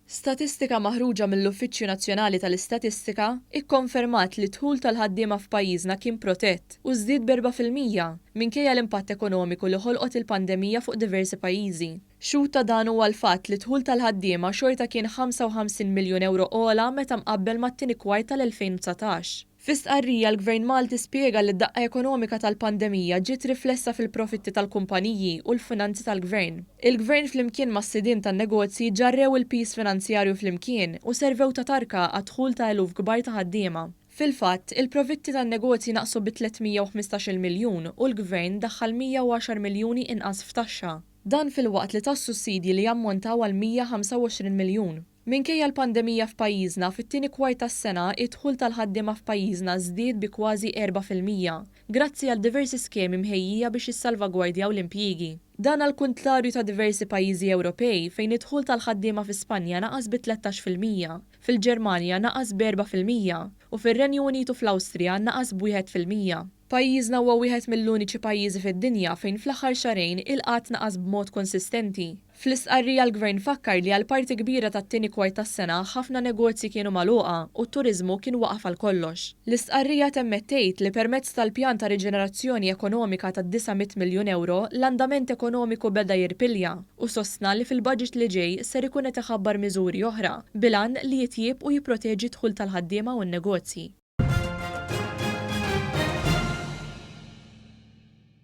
Statistika maħruġa mill-Uffiċċju Nazzjonali tal-Istatistika kkonfermat li d-dħul tal-ħaddiema f'pajjiżna kien protett u żdied b'4% minkejja l-impatt ekonomiku li ħolqot il-pandemija fuq diversi pajjiżi. Xhud ta' dan huwa l-fatt li d-dħul tal-ħaddiema xorta kien 55 miljun euro ogħla meta mqabbel mat-tieni kwart tal-2019. Fis-stqarrija l-Gvern Malti spjega li d-daqqa ekonomika tal-pandemija ġiet riflessa fil-profitti tal-kumpaniji u l-finanzi tal-Gvern. Il-Gvern flimkien mas-sidien tan-negozji ġarrew il-piż finanzjarju flimkien u servew ta' tarka għad-dħul ta' eluf kbar ta' ħaddiema. Fil-fatt, il-profitti tan-negozji naqsu bi 315 miljun u l-Gvern daħħal 110 miljuni inqas f'taxxa. Dan fil-waqt li tas-sussidji li jammontaw għal 125 miljun. Minkejja l-pandemija f'pajjiżna fit-tieni kwart tas-sena id-dħul tal-ħaddiema f'pajjiżna żdied bi kważi 4% grazzi għal diversi skemi mħejjija biex jissalvagwardjaw l-impjiegi. Dan għal kuntrarju ta' diversi pajjiżi Ewropej fejn id-dħul tal-ħaddiema fi Spanja naqas bi 13%, fil-Ġermanja naqas b'4% u fir-Renju Unitu fl-Awstrija naqas b'1%. Pajjiżna huwa wieħed mill-uniċi pajjiżi fid-dinja fejn fl-aħħar xahrejn il-qatt naqas b'mod konsistenti. Fl-istqarrija l-Gvern fakkar li għal parti kbira tat-tieni kwart tas-sena ħafna negozji kienu magħluqa u t-turiżmu kien waqaf għal kollox. L-istqarrija temmet tgħid li permezz tal-pjan ta' riġenerazzjoni ekonomika ta' 900 miljun euro l-andament ekonomiku beda jirpilja u sostna li fil-budget li ġej ser ikun qed iħabbar miżuri oħra bilan li jitjieb u jipproteġi d-dħul tal-ħaddiema u n-negozji.